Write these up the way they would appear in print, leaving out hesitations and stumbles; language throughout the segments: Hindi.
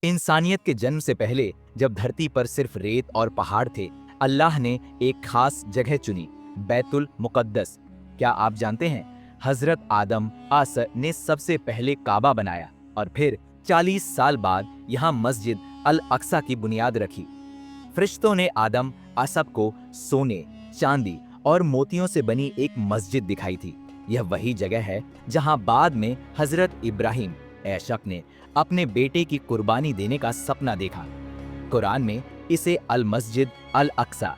इंसानियत के जन्म से पहले जब धरती पर सिर्फ रेत और पहाड़ थे, अल्लाह ने एक खास जगह चुनी, बैतुल मुकद्दस। क्या आप जानते हैं, हजरत आदम ने सबसे पहले काबा बनाया और फिर 40 साल बाद यहाँ मस्जिद अल अक्सा की बुनियाद रखी। फरिश्तों ने आदम आसब को सोने, चांदी और मोतियों से बनी एक मस्जिद दिखाई थी। यह वही जगह है जहां बाद में हजरत इब्राहिम ऐशक ने अपने बेटे की कुर्बानी देने का सपना देखा। कुरान में इसे अल मस्जिद अल अक्सा,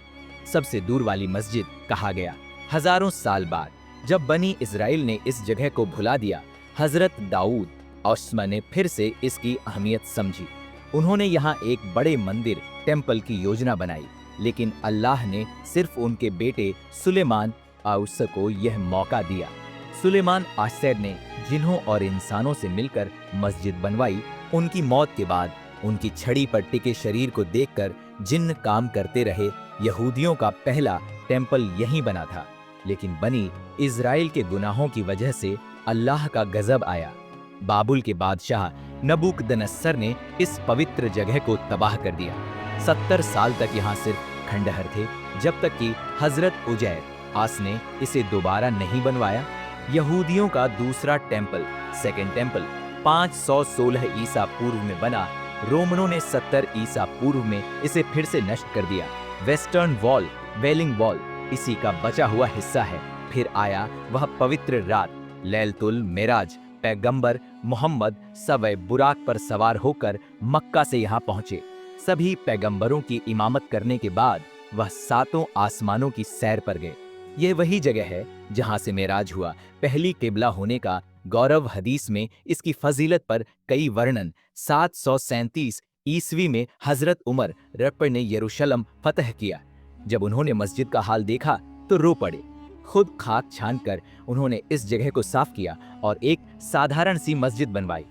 सबसे दूर वाली मस्जिद, कहा गया। हजारों साल बाद जब बनी इजराइल ने इस जगह को भुला दिया, हजरत दाऊद औस्मा ने फिर से इसकी अहमियत समझी। उन्होंने यहाँ एक बड़े मंदिर, टेम्पल की योजना बनाई, लेकिन अल्लाह ने सिर्फ उनके बेटे सुलेमान आउस को यह मौका दिया। सुलेमान आसैर ने जिन्हों और इंसानों से मिलकर मस्जिद बनवाई, उनकी मौत के बाद उनकी छड़ी पर टिके शरीर को देखकर जिन्न काम करते रहे। यहूदियों का पहला टेम्पल यहीं बना था, लेकिन बनी इजराइल के गुनाहों की वजह से अल्लाह का गजब आया। बाबुल के बादशाह नबूकदनस्सर ने इस पवित्र जगह को तबाह कर दिया। 70 साल तक यहाँ सिर्फ खंडहर थे, जब तक कि हजरत उजैर आस ने इसे दोबारा नहीं बनवाया। यहूदियों का दूसरा टेम्पल, सेकेंड टेम्पल, 516 ईसा पूर्व में बना। रोमनों ने 70 ईसा पूर्व में इसे फिर से नष्ट कर दिया। वेस्टर्न वॉल, वेलिंग वॉल इसी का बचा हुआ हिस्सा है। फिर आया वह पवित्र रात, लैलतुल मेराज। पैगंबर मोहम्मद सवै बुराक पर सवार होकर मक्का से यहाँ पहुंचे। सभी पैगंबरों की इमामत करने के बाद वह 7 आसमानों की सैर पर गए। यह वही जगह है जहां से मेराज हुआ। पहली किबला होने का गौरव हदीस में इसकी फजीलत पर कई वर्णन। 737 ईस्वी में हजरत उमर रप्पे ने यरूशलेम फतह किया। जब उन्होंने मस्जिद का हाल देखा तो रो पड़े। खुद खाक छानकर उन्होंने इस जगह को साफ किया और एक साधारण सी मस्जिद बनवाई।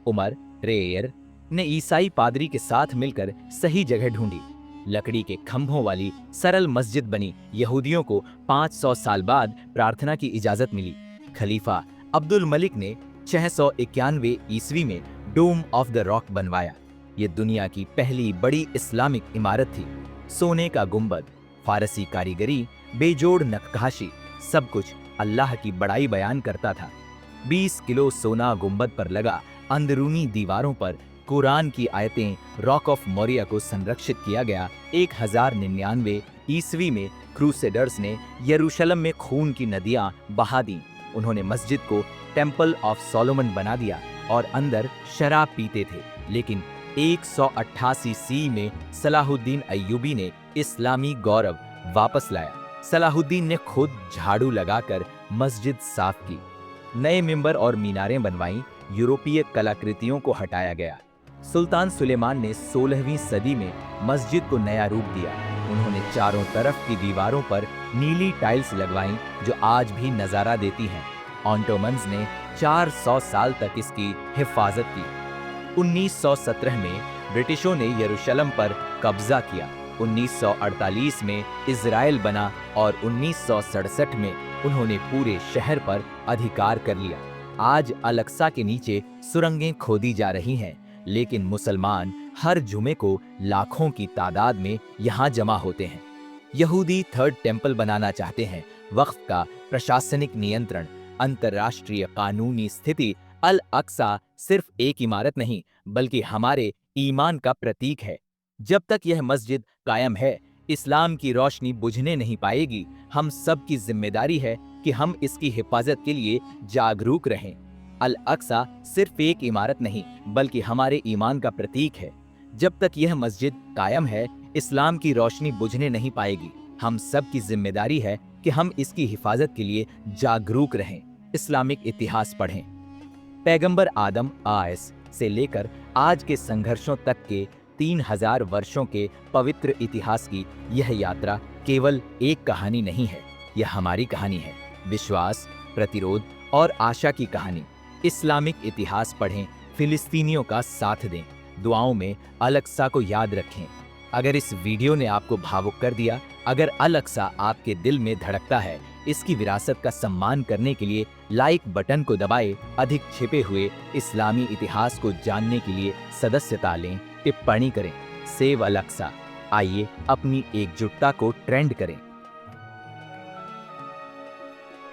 उमर रेयर ने ईसाई पादरी के साथ मिलकर सही जगह ढूंढी। लकड़ी के खंभों वाली सरल मस्जिद बनी। यहूदियों को 500 साल बाद प्रार्थना की इजाजत मिली। खलीफा अब्दुल मलिक ने 691 ईस्वी में डोम ऑफ द रॉक बनवाया। ये दुनिया की पहली बड़ी इस्लामिक इमारत थी। सोने का गुंबद, फारसी कारीगरी, बेजोड़ नक्काशी, सब कुछ अल्लाह की बड़ाई बयान करता था। 20 किलो सोना गुंबद पर लगा। अंदरूनी दीवारों पर कुरान की आयतें, रॉक ऑफ मोरिया को संरक्षित किया गया। 1099 ईस्वी में क्रूसेडर्स ने यरूशलेम में खून की नदियां बहा दी। उन्होंने मस्जिद को टेम्पल ऑफ सोलोमन बना दिया और अंदर शराब पीते थे। लेकिन 188 सी में सलाहुद्दीन अय्यूबी ने इस्लामी गौरव वापस लाया। सलाहुद्दीन ने खुद झाड़ू लगाकर मस्जिद साफ की, नए मिंबर और मीनारें बनवाईं। यूरोपीय कलाकृतियों को हटाया गया। सुल्तान सुलेमान ने 16वीं सदी में मस्जिद को नया रूप दिया। उन्होंने चारों तरफ की दीवारों पर नीली टाइल्स लगवाईं, जो आज भी नजारा देती हैं। ऑटोमन्स ने 400 साल तक इसकी हिफाजत की। 1917 में ब्रिटिशों ने यरूशलेम पर कब्जा किया। 1948 में इजराइल बना और 1967 में उन्होंने पूरे शहर पर अधिकार कर लिया। आज अल अक्सा के नीचे सुरंगें खोदी जा रही हैं, लेकिन मुसलमान हर जुमे को लाखों की तादाद में यहाँ जमा होते हैं। यहूदी थर्ड टेम्पल बनाना चाहते हैं। वक्फ का प्रशासनिक नियंत्रण, अंतर्राष्ट्रीय कानूनी स्थिति। अल अक्सा सिर्फ एक इमारत नहीं, बल्कि हमारे ईमान का प्रतीक है। जब तक यह मस्जिद कायम है, इस्लाम की रोशनी बुझने नहीं पाएगी। हम सब की जिम्मेदारी है कि हम इसकी हिफाजत के लिए जागरूक रहें। अल अक्सा सिर्फ एक इमारत नहीं, बल्कि हमारे ईमान का प्रतीक है। जब तक यह मस्जिद कायम है, इस्लाम की रोशनी बुझने नहीं पाएगी। हम सब की जिम्मेदारी है कि हम इसकी हिफाजत के लिए जागरूक रहें, इस्लामिक इतिहास पढ़ें। पैगंबर आदम आस से लेकर आज के संघर्षों तक के 3000 वर्षों के पवित्र इतिहास की यह यात्रा केवल एक कहानी नहीं है, यह हमारी कहानी है। विश्वास, प्रतिरोध और आशा की कहानी। इस्लामिक इतिहास पढ़ें, फिलिस्तीनियों का साथ दें, दुआओं में अल अक्सा को याद रखें। अगर इस वीडियो ने आपको भावुक कर दिया, अगर अल अक्सा आपके दिल में धड़कता है, इसकी विरासत का सम्मान करने के लिए लाइक बटन को दबाएं। अधिक छिपे हुए इस्लामी इतिहास को जानने के लिए सदस्यता लें, टिप्पणी करें। Save Al-Aqsa. आइए अपनी एकजुटता को ट्रेंड करें।